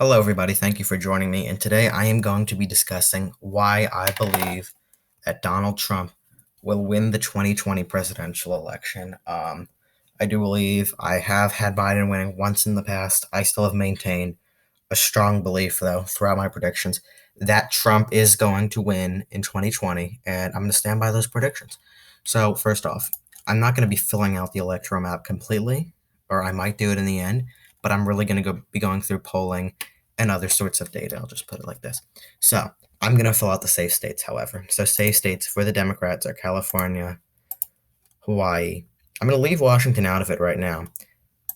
Hello, everybody. Thank you for joining me. And today I am going to be discussing why I believe that Donald Trump will win the 2020 presidential election. I do believe I have had Biden winning once in the past. I still have maintained a strong belief, though, throughout my predictions that Trump is going to win in 2020, and I'm going to stand by those predictions. So, first off, I'm not going to be filling out the electoral map completely, or I might do it in the end, but I'm really going to be going through polling and other sorts of data. I'll just put it like this. So, I'm going to fill out the safe states, however. So, safe states for the Democrats are California, Hawaii. I'm going to leave Washington out of it right now.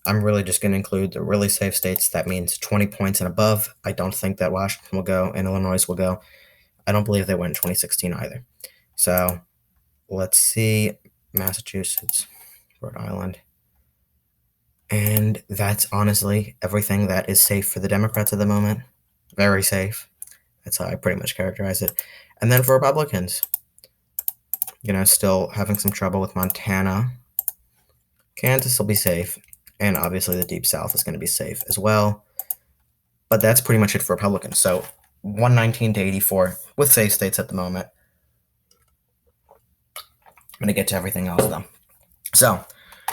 I'm really just going to include the really safe states. That means 20 points and above. I don't think that Washington will go and Illinois will go. I don't believe they went in 2016 either. So let's see. Massachusetts, Rhode Island. And that's honestly everything that is safe for the Democrats at the moment. Very safe. That's how I pretty much characterize it. And then for Republicans, still having some trouble with Montana. Kansas will be safe. And obviously the Deep South is going to be safe as well. But that's pretty much it for Republicans. So 119 to 84 with safe states at the moment. I'm going to get to everything else, though. So,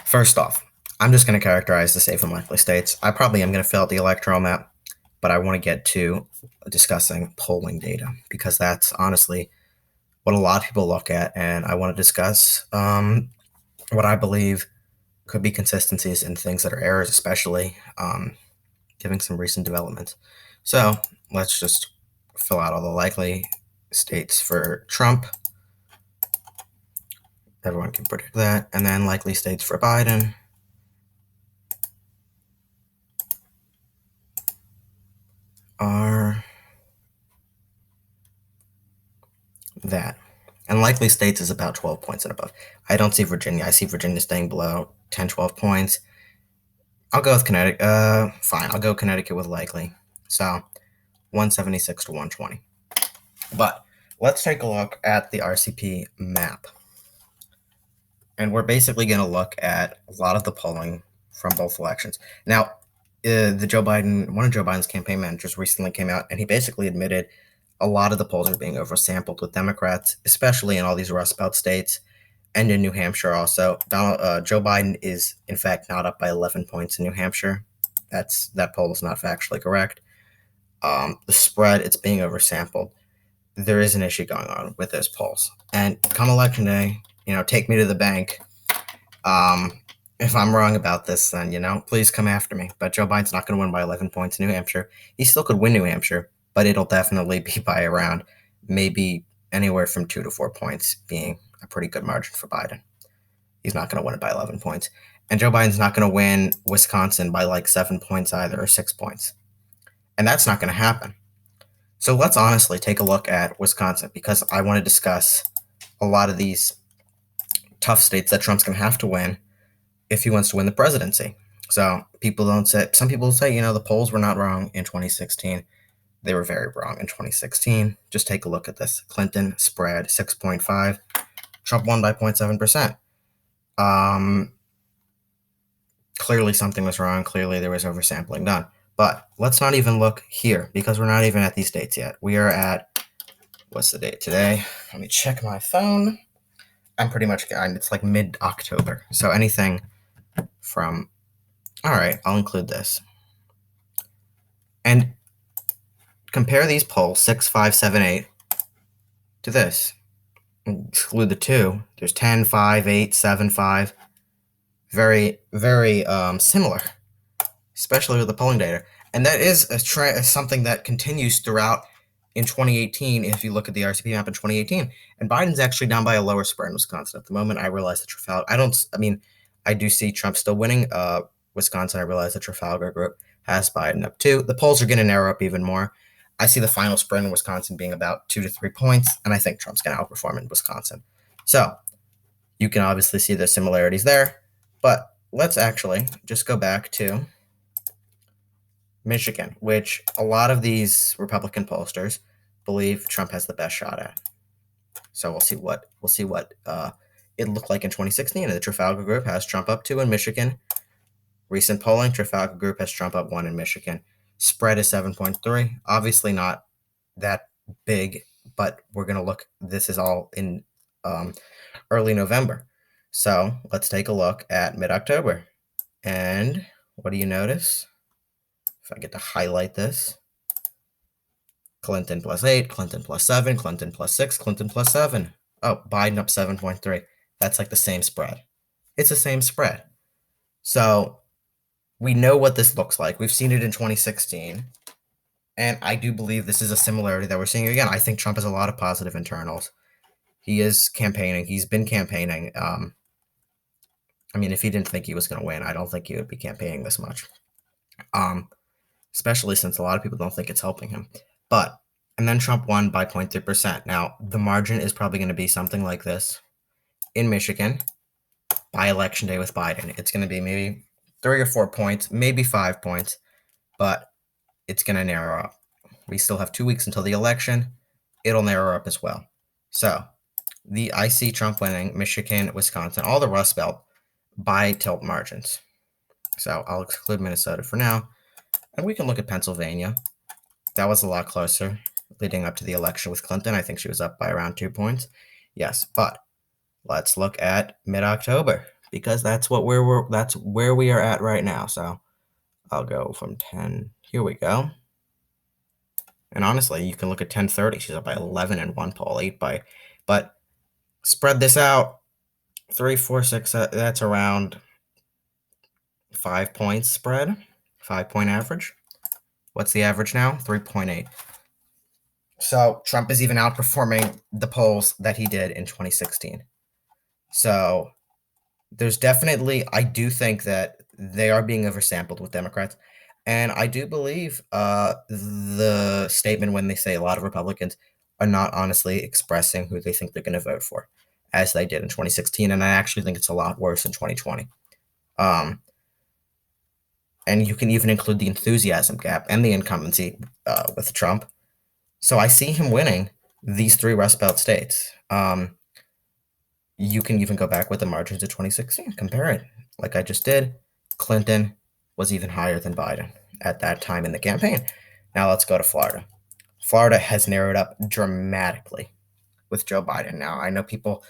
first off, I'm just going to characterize the safe and likely states. I probably am going to fill out the electoral map, but I want to get to discussing polling data because that's honestly what a lot of people look at. And I want to discuss what I believe could be consistencies and things that are errors, especially giving some recent developments. So let's just fill out all the likely states for Trump. Everyone can predict that. And then likely states for Biden. Are that. And likely states is about 12 points and above. I don't see Virginia. I see Virginia staying below 10, 12 points. I'll go with Connecticut. Fine. I'll go Connecticut with likely. So 176 to 120. But let's take a look at the RCP map. And we're basically going to look at a lot of the polling from both elections. Now, one of Joe Biden's campaign managers recently came out and he basically admitted a lot of the polls are being oversampled with Democrats, especially in all these Rust Belt states and in New Hampshire also. Joe Biden is, in fact, not up by 11 points in New Hampshire. That poll is not factually correct. The spread, it's being oversampled. There is an issue going on with those polls. And come election day, take me to the bank. If I'm wrong about this, then, please come after me. But Joe Biden's not going to win by 11 points in New Hampshire. He still could win New Hampshire, but it'll definitely be by around maybe anywhere from 2 to 4 points being a pretty good margin for Biden. He's not going to win it by 11 points. And Joe Biden's not going to win Wisconsin by like 7 points either or 6 points. And that's not going to happen. So let's honestly take a look at Wisconsin because I want to discuss a lot of these tough states that Trump's going to have to win if he wants to win the presidency. So some people say, the polls were not wrong in 2016. They were very wrong in 2016. Just take a look at this. Clinton spread 6.5. Trump won by 0.7%. Clearly something was wrong. Clearly there was oversampling done. But let's not even look here because we're not even at these dates yet. We are at, what's the date today? Let me check my phone. It's like mid-October. So anything from, all right, I'll include this. And compare these polls, 6, 5, 7, 8, to this. Exclude the 2. There's 10, 5, 8, 7, 5. Very, very similar, especially with the polling data. And that is something that continues throughout in 2018, if you look at the RCP map in 2018. And Biden's actually down by a lower spread in Wisconsin at the moment. I realize that Trafalgar, I do see Trump still winning. Wisconsin, I realize the Trafalgar group has Biden up too. The polls are going to narrow up even more. I see the final spread in Wisconsin being about 2 to 3 points, and I think Trump's going to outperform in Wisconsin. So you can obviously see the similarities there. But let's actually just go back to Michigan, which a lot of these Republican pollsters believe Trump has the best shot at. So we'll see what it looked like in 2016. And the Trafalgar Group has Trump up 2 in Michigan. Recent polling, Trafalgar Group has Trump up 1 in Michigan. Spread is 7.3. Obviously not that big, but we're going to look. This is all in early November. So let's take a look at mid-October. And what do you notice? If I get to highlight this, Clinton +8, Clinton +7, Clinton +6, Clinton +7. Oh, Biden up 7.3. That's like the same spread. It's the same spread. So we know what this looks like. We've seen it in 2016. And I do believe this is a similarity that we're seeing again. I think Trump has a lot of positive internals. He is campaigning. He's been campaigning. I mean, if he didn't think he was going to win, I don't think he would be campaigning this much. Especially since a lot of people don't think it's helping him. And then Trump won by 0.3%. Now, the margin is probably going to be something like this. In Michigan, by election day with Biden, it's going to be maybe 3 or 4 points, maybe 5 points, but it's going to narrow up. We still have 2 weeks until the election. It'll narrow up as well. So, I see Trump winning Michigan, Wisconsin, all the Rust Belt by tilt margins. So, I'll exclude Minnesota for now. And we can look at Pennsylvania. That was a lot closer leading up to the election with Clinton. I think she was up by around 2 points. Yes, but let's look at mid-October because that's where we are at right now. So I'll go from 10. Here we go. And honestly, you can look at 10:30. She's up by 11 in one poll, 8 by. But spread this out, 3, 4, 6. That's around 5 points spread, 5-point average. What's the average now? 3.8. So Trump is even outperforming the polls that he did in 2016. So there's definitely, I do think that they are being oversampled with Democrats. And I do believe the statement when they say a lot of Republicans are not honestly expressing who they think they're going to vote for, as they did in 2016. And I actually think it's a lot worse in 2020. And you can even include the enthusiasm gap and the incumbency with Trump. So I see him winning these 3 Rust Belt states. You can even go back with the margins of 2016. Compare it. Like I just did, Clinton was even higher than Biden at that time in the campaign. Now let's go to Florida. Florida has narrowed up dramatically with Joe Biden. Now, I know people,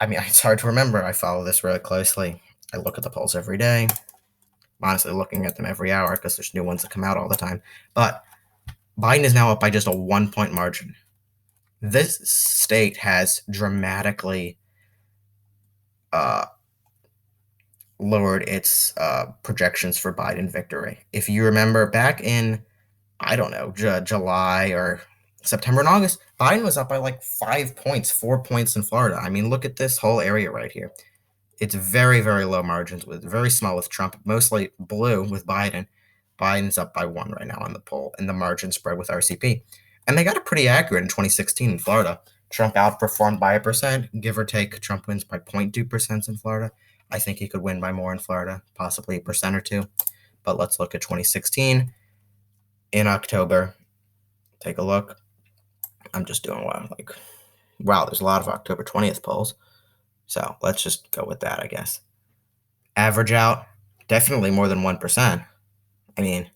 I mean, it's hard to remember. I follow this really closely. I look at the polls every day. I'm honestly looking at them every hour because there's new ones that come out all the time. But Biden is now up by just a 1-point margin. This state has dramatically lowered its projections for Biden victory. If you remember back in, I don't know, July or September and August, Biden was up by like 5 points, 4 points in Florida. I mean, look at this whole area right here. It's very, very low margins, with very small with Trump, mostly blue with Biden. Biden's up by 1 right now on the poll, and the margin spread with RCP. And they got it pretty accurate in 2016 in Florida. Trump outperformed by 1%, give or take. Trump wins by 0.2% in Florida. I think he could win by more in Florida, possibly 1% or 2. But let's look at 2016 in October. Take a look. I'm just doing wow, there's a lot of October 20th polls. So let's just go with that, I guess. Average out, definitely more than 1%. I mean,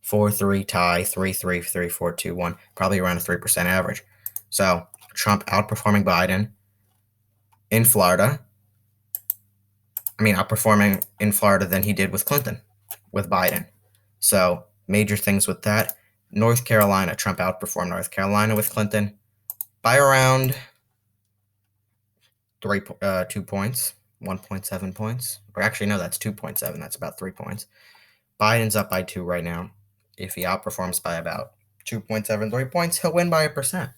4-3 tie, 3-3, 3-4, 2-1, probably around a 3% average. So Trump outperforming Biden in Florida. I mean, outperforming in Florida than he did with Clinton, with Biden. So major things with that. North Carolina, Trump outperformed North Carolina with Clinton by around 2 points, 1.7 points. Or actually, no, that's 2.7. That's about 3 points. Biden's up by 2 right now. If he outperforms by about 2.73 points, he'll win by 1%.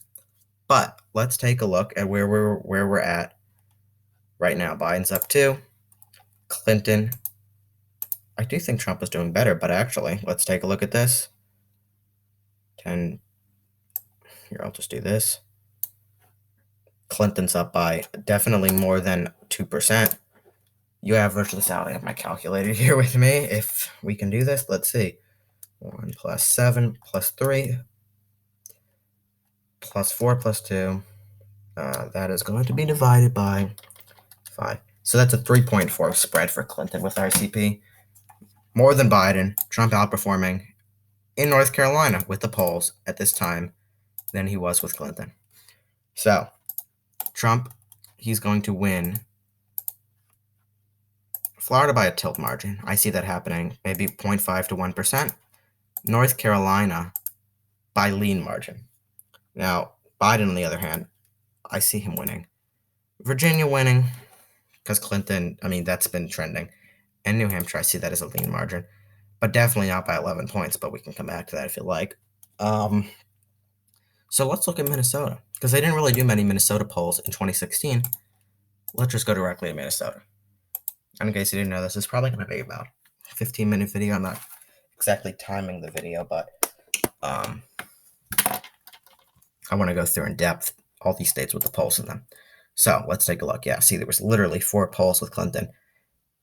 But let's take a look at where we're at right now. Biden's up 2. Clinton, I do think Trump is doing better, but actually, let's take a look at this. 10. Here, I'll just do this. Clinton's up by definitely more than 2%. You average this out. I have my calculator here with me. If we can do this, let's see. 1 plus 7 plus 3 plus 4 plus 2. That is going to be divided by 5. So that's a 3.4 spread for Clinton with RCP. More than Biden. Trump outperforming in North Carolina with the polls at this time than he was with Clinton. So, Trump, he's going to win Florida by a tilt margin. I see that happening, maybe 0.5 to 1%. North Carolina by lean margin. Now, Biden, on the other hand, I see him winning. Virginia winning, because Clinton, that's been trending. And New Hampshire, I see that as a lean margin. But definitely not by 11 points, but we can come back to that if you like. So let's look at Minnesota, because they didn't really do many Minnesota polls in 2016. Let's just go directly to Minnesota. And in case you didn't know, this is probably going to be about a 15-minute video. I'm not exactly timing the video, but I want to go through in depth all these states with the polls in them. So let's take a look. Yeah, see, there was literally 4 polls with Clinton.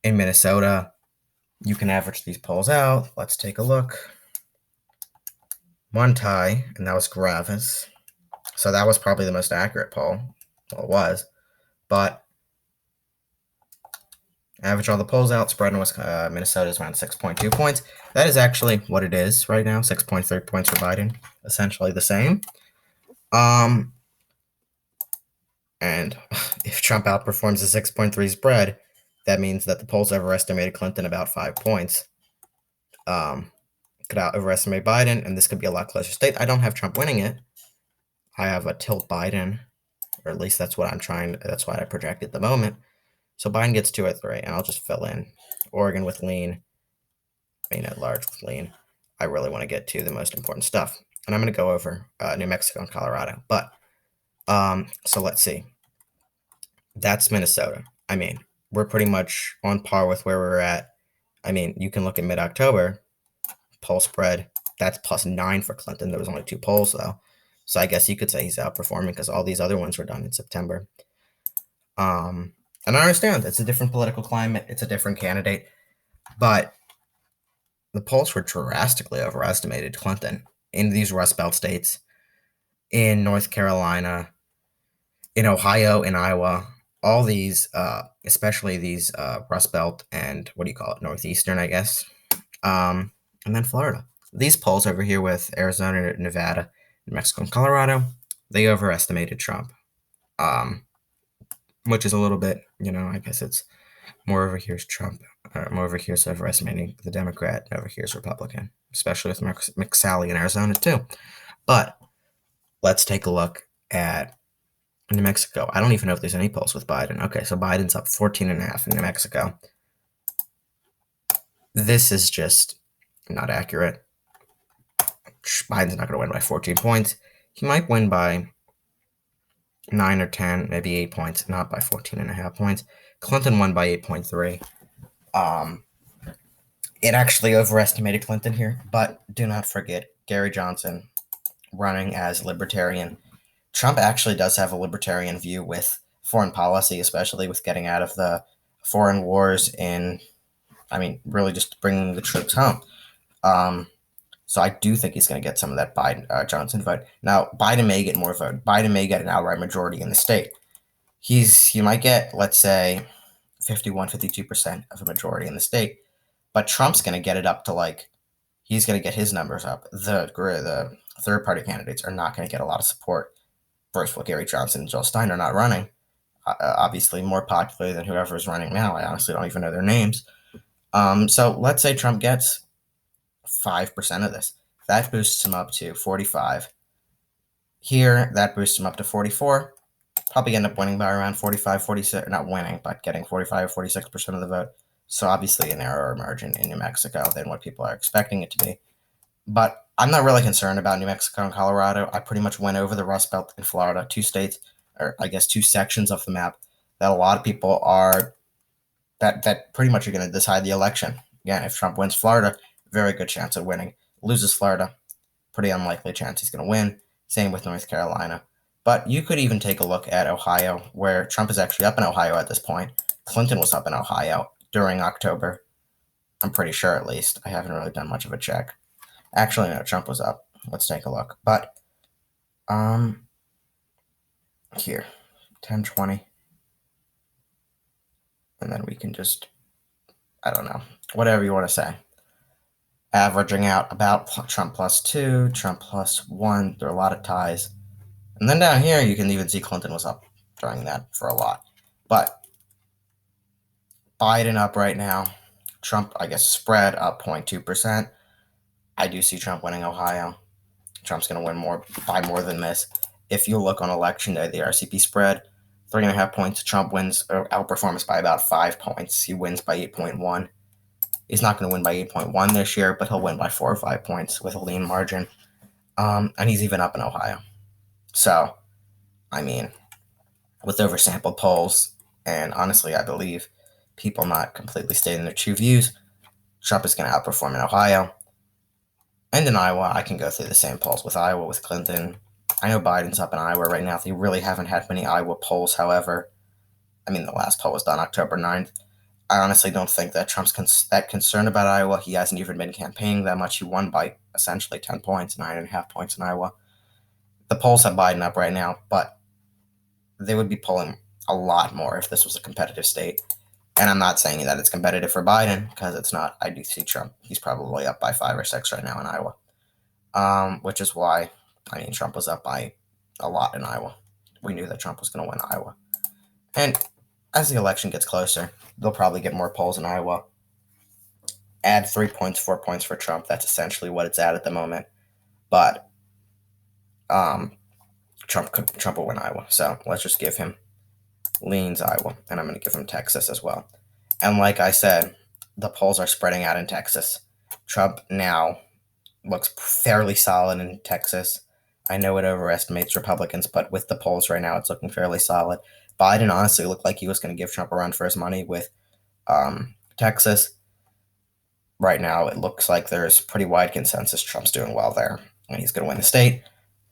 In Minnesota, you can average these polls out. Let's take a look. 1 tie, and that was Gravis. So that was probably the most accurate poll. Well, it was. But average all the polls out, spread in Minnesota is around 6.2 points. That is actually what it is right now, 6.3 points for Biden. Essentially the same. And if Trump outperforms the 6.3 spread, that means that the polls overestimated Clinton about 5 points. Could overestimate Biden, and this could be a lot closer state. I don't have Trump winning it. I have a tilt Biden, or at least that's what I project at the moment. So Biden gets 2 or 3, and I'll just fill in Oregon with lean, Maine at large with lean. I really want to get to the most important stuff, and I'm going to go over New Mexico and Colorado. But so let's see. That's Minnesota. We're pretty much on par with where we're at. You can look at mid-October poll spread. That's +9 for Clinton. There was only 2 polls though, so I guess you could say he's outperforming because all these other ones were done in September. And I understand it's a different political climate. It's a different candidate, but the polls were drastically overestimated Clinton in these Rust Belt states, in North Carolina, in Ohio, in Iowa. All these, especially these Rust Belt and Northeastern, I guess, and then Florida. These polls over here with Arizona, Nevada, New Mexico, and Colorado, they overestimated Trump, which is a little bit, I guess it's more over here's Trump, more over here's overestimating the Democrat, and over here's Republican, especially with McSally in Arizona too. But let's take a look at New Mexico. I don't even know if there's any polls with Biden. Okay, so Biden's up 14.5 in New Mexico. This is just not accurate. Biden's not going to win by 14 points. He might win by 9 or 10, maybe 8 points, not by 14.5 points. Clinton won by 8.3. It actually overestimated Clinton here, but do not forget Gary Johnson running as libertarian. Trump actually does have a libertarian view with foreign policy, especially with getting out of the foreign wars and, really just bringing the troops home. So I do think he's going to get some of that Biden Johnson vote. Now, Biden may get more vote. Biden may get an outright majority in the state. He might get, let's say, 51, 52% of a majority in the state. But Trump's going to get it up to he's going to get his numbers up. The third-party candidates are not going to get a lot of support. First of all, Gary Johnson and Jill Stein are not running. Obviously more popular than whoever is running now. I honestly don't even know their names. So let's say Trump gets 5% of this. That boosts him up to 45. Here, that boosts him up to 44. Probably end up winning by around 45, 46, not winning, but getting 45 or 46% of the vote. So obviously a narrower margin in New Mexico than what people are expecting it to be. But I'm not really concerned about New Mexico and Colorado. I pretty much went over the Rust Belt in Florida, 2 states, or I guess 2 sections of the map that a lot of people are, that pretty much are going to decide the election. Again, if Trump wins Florida, very good chance of winning. Loses Florida, pretty unlikely chance he's going to win. Same with North Carolina. But you could even take a look at Ohio, where Trump is actually up in Ohio at this point. Clinton was up in Ohio during October. I'm pretty sure, at least. I haven't really done much of a check. Actually, no, Trump was up. Let's take a look. But, here, 10-20. And then we can just, I don't know, whatever you want to say. averaging out about Trump +2, Trump +1. There are a lot of ties. And then down here, you can even see Clinton was up during that for a lot. But Biden up right now. Trump, I guess, spread up 0.2%. I do see Trump winning Ohio. Trump's going to win more by more than this. If you look on election day, the RCP spread, 3.5 points. Trump wins or outperforms by about 5 points. He wins by 8.1. He's not going to win by 8.1 this year, but he'll win by 4 or 5 points with a lean margin. And he's even up in Ohio. So, I mean, with oversampled polls, and honestly, I believe people not completely stating their true views, Trump is going to outperform in Ohio. And in Iowa, I can go through the same polls with Iowa, with Clinton. I know Biden's up in Iowa right now. They really haven't had many Iowa polls, however. I mean, the last poll was done October 9th. I honestly don't think that Trump's that concerned about Iowa. He hasn't even been campaigning that much. He won by essentially 10 points, 9.5 points in Iowa. The polls have Biden up right now, but they would be polling a lot more if this was a competitive state. And I'm not saying that it's competitive for Biden, because it's not. I do see Trump. He's probably up by 5 or 6 right now in Iowa, which is why, I mean, Trump was up by a lot in Iowa. We knew that Trump was going to win Iowa. And as the election gets closer, they'll probably get more polls in Iowa. Add 3 points, 4 points for Trump. That's essentially what it's at the moment. But Trump will win Iowa. So let's just give him leans Iowa, and I'm going to give him Texas as well. And like I said, the polls are spreading out in Texas. Trump now looks fairly solid in Texas. I know it overestimates Republicans, but with the polls right now, it's looking fairly solid. Biden honestly looked like he was going to give Trump a run for his money with Texas. Right now, it looks like there's pretty wide consensus Trump's doing well there, and he's going to win the state.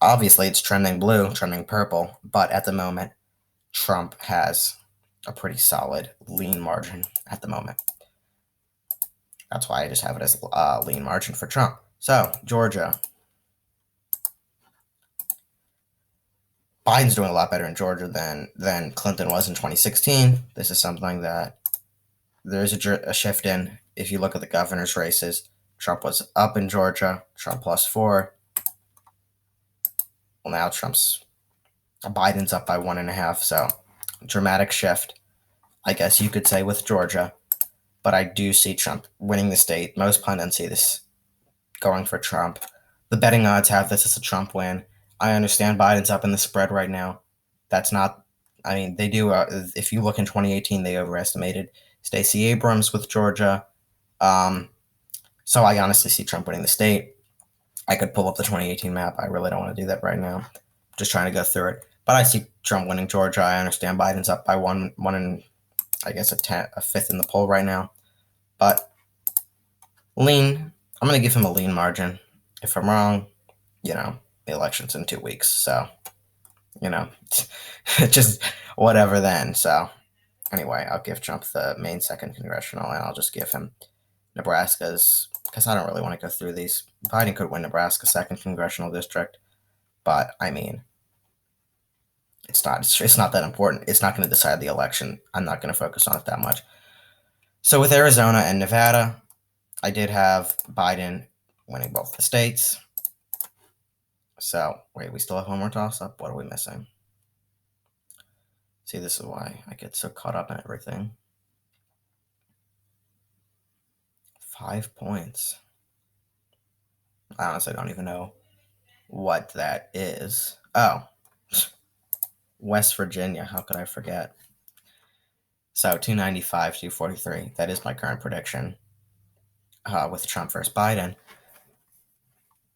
Obviously, it's trending blue, trending purple, but at the moment, Trump has a pretty solid lean margin at the moment. That's why I just have it as a lean margin for Trump. So, Georgia. Biden's doing a lot better in Georgia than Clinton was in 2016. This is something that there's a shift in. If you look at the governor's races, Trump was up in Georgia, Trump +4. Well, now Biden's up by 1.5, so dramatic shift, I guess you could say, with Georgia. But I do see Trump winning the state. Most pundits see this going for Trump. The betting odds have this as a Trump win. I understand Biden's up in the spread right now. That's not, I mean, they do, if you look in 2018, they overestimated Stacey Abrams with Georgia. So I honestly see Trump winning the state. I could pull up the 2018 map. I really don't want to do that right now. Just trying to go through it. But I see Trump winning Georgia. I understand Biden's up by one and I guess a fifth in the poll right now. But lean, I'm going to give him a lean margin. If I'm wrong, the election's in 2 weeks. So, just whatever then. So, anyway, I'll give Trump the Maine 2nd Congressional, and I'll just give him Nebraska's, because I don't really want to go through these. Biden could win Nebraska's 2nd Congressional District, but, I mean, it's not that important. It's not going to decide the election. I'm not going to focus on it that much. So with Arizona and Nevada, I did have Biden winning both the states. So, wait, we still have one more toss-up? What are we missing? See, this is why I get so caught up in everything. 5 points. I honestly don't even know what that is. Oh, West Virginia. How could I forget? So 295, 243. That is my current prediction with Trump versus Biden.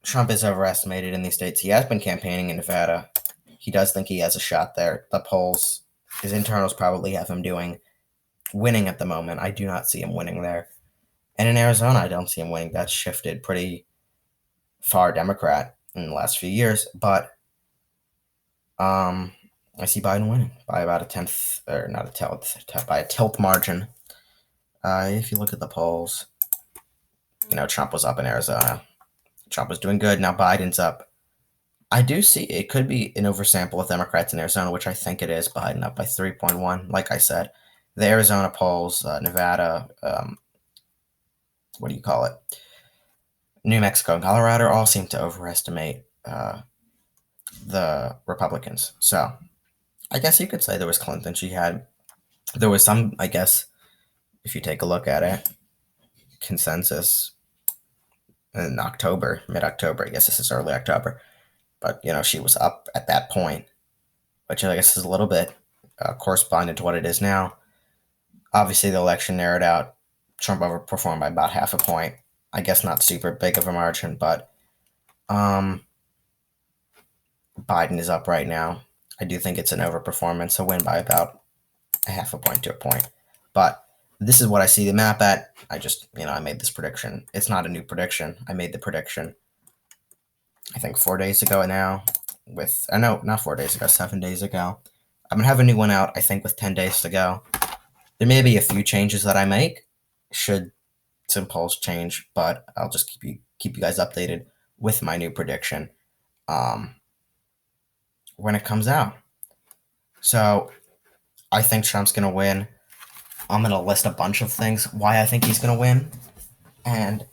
Trump is overestimated in these states. He has been campaigning in Nevada. He does think he has a shot there. The polls, his internals probably have him winning at the moment. I do not see him winning there. And in Arizona, I don't see him winning. That's shifted pretty far Democrat in the last few years. But I see Biden winning by about a tenth, or not a tenth, by a tilt margin. If you look at the polls, Trump was up in Arizona. Trump was doing good. Now Biden's up. I do see it could be an oversample of Democrats in Arizona, which I think it is. Biden up by 3.1. Like I said, the Arizona polls, Nevada, what do you call it? New Mexico and Colorado all seem to overestimate the Republicans. So I guess you could say there was Clinton. There was some, I guess, if you take a look at it, consensus in October, mid October. I guess this is early October. But, she was up at that point, which I guess is a little bit corresponding to what it is now. Obviously, the election narrowed out. Trump overperformed by about half a point. I guess not super big of a margin, but um, Biden is up right now. I do think it's an overperformance, a win by about a half a point to a point. But this is what I see the map at. I made this prediction. It's not a new prediction. I made the prediction, I think 4 days ago now. No, not 4 days ago, 7 days ago. I'm going to have a new one out, I think, with 10 days to go. There may be a few changes that I make should some polls change, but I'll just keep you guys updated with my new prediction when it comes out. So I think Trump's going to win. I'm going to list a bunch of things why I think he's going to win. And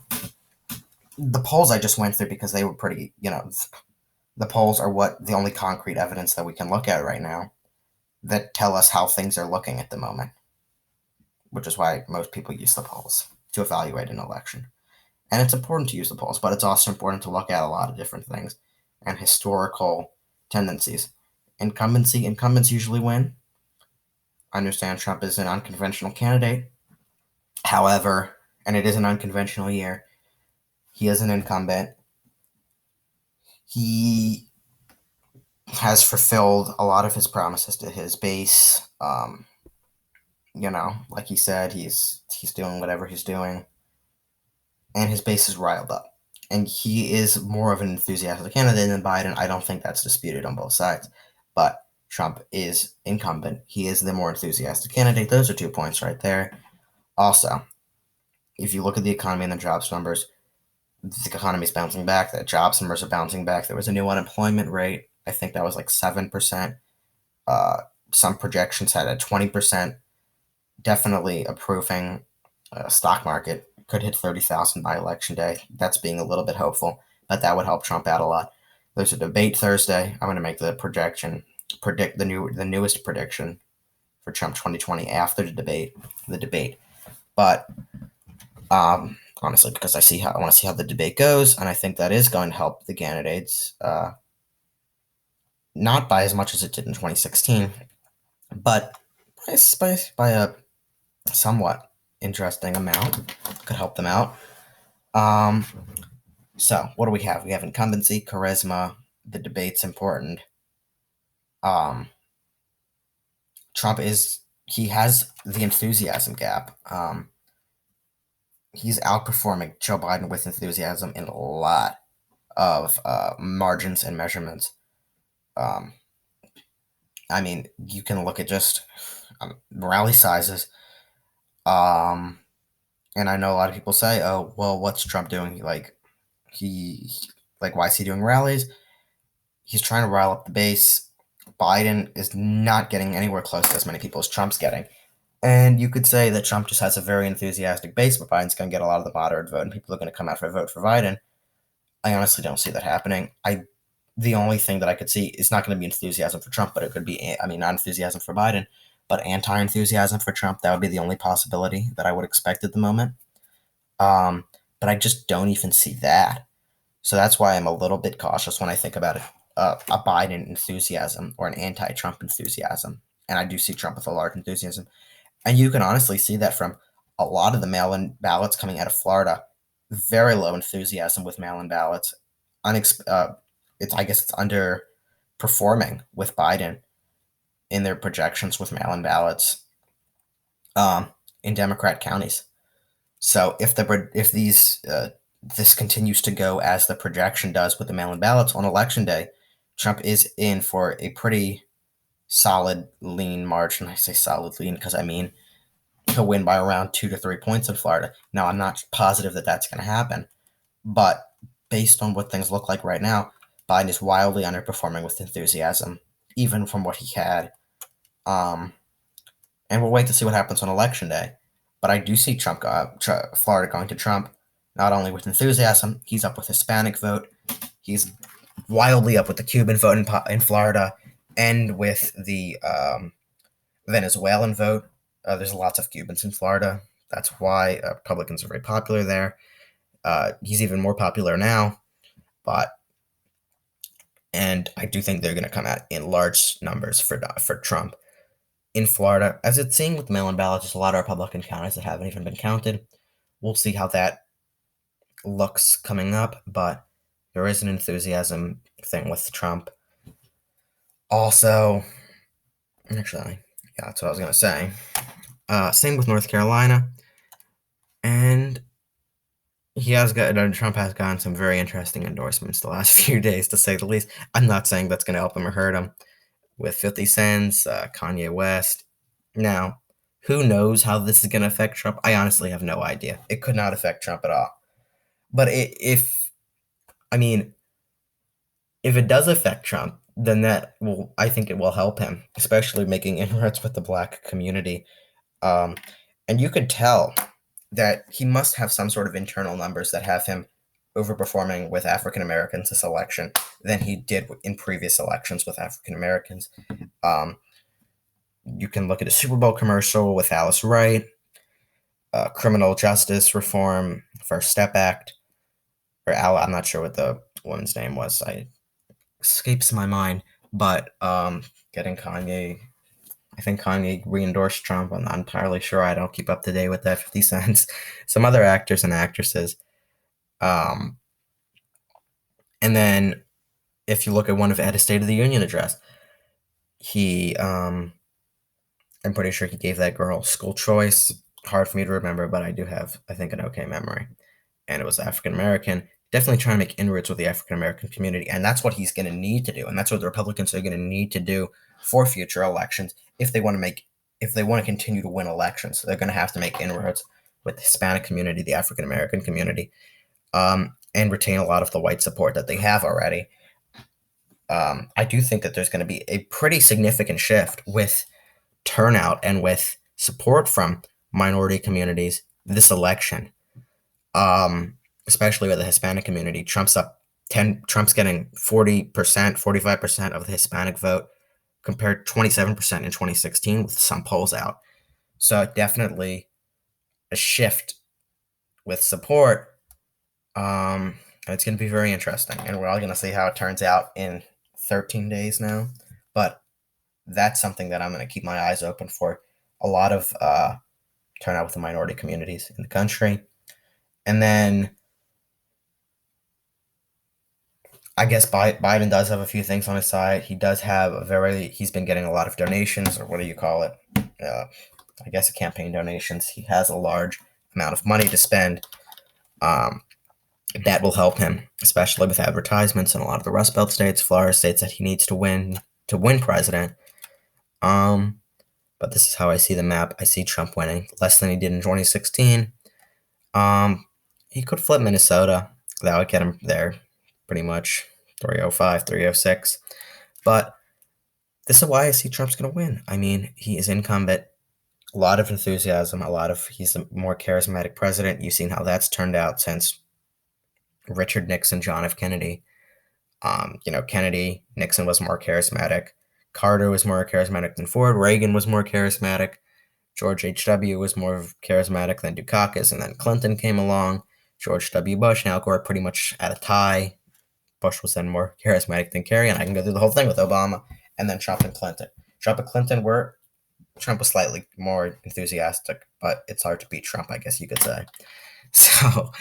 the polls I just went through, because they were pretty, the polls are the only concrete evidence that we can look at right now that tell us how things are looking at the moment, which is why most people use the polls to evaluate an election. And it's important to use the polls, but it's also important to look at a lot of different things and historical tendencies. Incumbents usually win. I understand Trump is an unconventional candidate. However, and it is an unconventional year, he is an incumbent. He has fulfilled a lot of his promises to his base. Like he said, he's doing whatever he's doing, and his base is riled up. And he is more of an enthusiastic candidate than Biden. I don't think that's disputed on both sides. But Trump is incumbent. He is the more enthusiastic candidate. Those are 2 points right there. Also, if you look at the economy and the jobs numbers, the economy is bouncing back. The jobs numbers are bouncing back. There was a new unemployment rate. I think that was like 7%. Some projections had a 20%. Definitely approving stock market could hit 30,000 by election day. That's being a little bit hopeful, but that would help Trump out a lot. There's a debate Thursday. I'm going to make the predict the newest prediction for Trump 2020 after the debate. But honestly, because I want to see how the debate goes, and I think that is going to help the candidates, not by as much as it did in 2016, but by a somewhat interesting amount. Could help them out. So what do we have? We have incumbency, charisma. The debate's important. Trump he has the enthusiasm gap. He's outperforming Joe Biden with enthusiasm in a lot of margins and measurements. I mean, you can look at just rally sizes. And I know a lot of people say, "Oh, well, what's Trump doing? Why is he doing rallies? He's trying to rile up the base. Biden is not getting anywhere close to as many people as Trump's getting." And you could say that Trump just has a very enthusiastic base, but Biden's going to get a lot of the moderate vote, and people are going to come out for a vote for Biden. I honestly don't see that happening. The only thing that I could see is not going to be enthusiasm for Trump, but it could be, not enthusiasm for Biden, but anti-enthusiasm for Trump. That would be the only possibility that I would expect at the moment. But I just don't even see that. So that's why I'm a little bit cautious when I think about it, a Biden enthusiasm or an anti-Trump enthusiasm. And I do see Trump with a large enthusiasm. And you can honestly see that from a lot of the mail-in ballots coming out of Florida. Very low enthusiasm with mail-in ballots. I guess it's underperforming with Biden in their projections with mail-in ballots in Democrat counties. So if this continues to go as the projection does with the mail-in ballots on election day, Trump is in for a pretty solid lean margin. I say solid lean because I mean he'll win by around 2 to 3 points in Florida. Now, I'm not positive that that's going to happen, but based on what things look like right now, Biden is wildly underperforming with enthusiasm, even from what he had. And we'll wait to see what happens on election day. But I do see Florida going to Trump. not only with enthusiasm, he's up with Hispanic vote. He's wildly up with the Cuban vote in Florida, and with the Venezuelan vote. There's lots of Cubans in Florida. That's why Republicans are very popular there. He's even more popular now, but and I do think they're going to come out in large numbers for Trump in Florida. As it's seen with mail-in ballots, there's a lot of Republican counties that haven't even been counted. We'll see how that looks coming up, but there is an enthusiasm thing with Trump. Also, actually, yeah, that's what I was going to say. Same with North Carolina. And Trump has gotten some very interesting endorsements the last few days, to say the least. I'm not saying that's going to help him or hurt him. With 50 Cent, Kanye West. Now, who knows how this is going to affect Trump? I honestly have no idea. It could not affect Trump at all. But I mean, if it does affect Trump, then I think it will help him, especially making inroads with the black community. Um, and you could tell that he must have some sort of internal numbers that have him overperforming with African Americans this election than he did in previous elections with African Americans. Um, you can look at a Super Bowl commercial with Alice Wright, criminal justice reform, First Step Act, I'm not sure what the woman's name was. I escapes my mind, but getting Kanye. I think Kanye re-endorsed Trump. I'm not entirely sure. I don't keep up to date with that. 50 Cents, some other actors and actresses. Um, and then if you look at one of Ed's State of the Union address, I'm pretty sure he gave that girl school choice. Hard for me to remember, but I do have, I think, an okay memory. And it was African American. Definitely trying to make inroads with the African American community, and that's what he's going to need to do, and that's what the Republicans are going to need to do for future elections if they want to continue to win elections. They're going to have to make inroads with the Hispanic community, the African American community, and retain a lot of the white support that they have already. I do think that there's going to be a pretty significant shift with turnout and with support from minority communities this election. Especially with the Hispanic community. Trump's getting 40%, 45% of the Hispanic vote compared to 27% in 2016 with some polls out. So definitely a shift with support. It's going to be very interesting, and we're all going to see how it turns out in 13 days now. But that's something that I'm going to keep my eyes open for. A lot of turnout with the minority communities in the country. And then I guess Biden does have a few things on his side. He does have he's been getting a lot of donations, or what do you call it? I guess campaign donations. He has a large amount of money to spend. That will help him, especially with advertisements in a lot of the Rust Belt states, Florida states that he needs to win president. But this is how I see the map. I see Trump winning less than he did in 2016. He could flip Minnesota. That would get him there pretty much 305, 306. But this is why I see Trump's going to win. I mean, he is incumbent, a lot of enthusiasm, he's a more charismatic president. You've seen how that's turned out since Richard Nixon, John F. Kennedy. Nixon was more charismatic. Carter was more charismatic than Ford. Reagan was more charismatic. George H.W. was more charismatic than Dukakis. And then Clinton came along. George W. Bush, now Gore pretty much at a tie. Bush was then more charismatic than Kerry, and I can go through the whole thing with Obama, and then Trump and Clinton. Trump was slightly more enthusiastic, but it's hard to beat Trump, I guess you could say. So,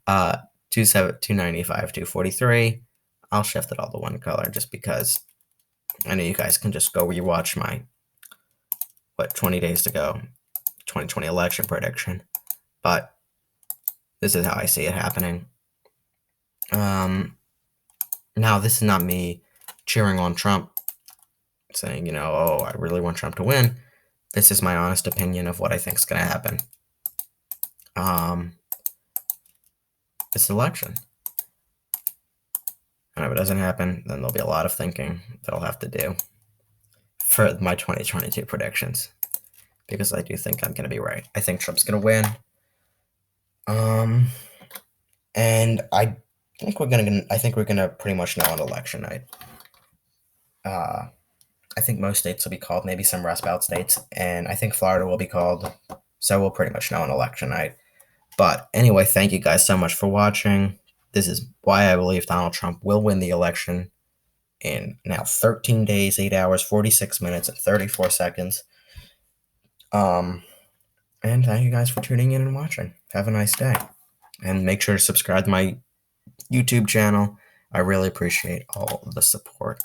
295, 243. I'll shift it all to one color just because I know you guys can just go rewatch my 20 days to go 2020 election prediction, but this is how I see it happening. Now, this is not me cheering on Trump, saying, I really want Trump to win. This is my honest opinion of what I think is going to happen. This election. And if it doesn't happen, then there'll be a lot of thinking that I'll have to do for my 2022 predictions, because I do think I'm going to be right. I think Trump's going to win. And I think we're gonna pretty much know on election night. Uh, I think most states will be called, maybe some rust belt states, and I think Florida will be called. So we'll pretty much know on election night. But anyway, thank you guys so much for watching. This is why I believe Donald Trump will win the election in now 13 days, 8 hours, 46 minutes, and 34 seconds. And thank you guys for tuning in and watching. Have a nice day. And make sure to subscribe to my YouTube channel. I really appreciate all the support.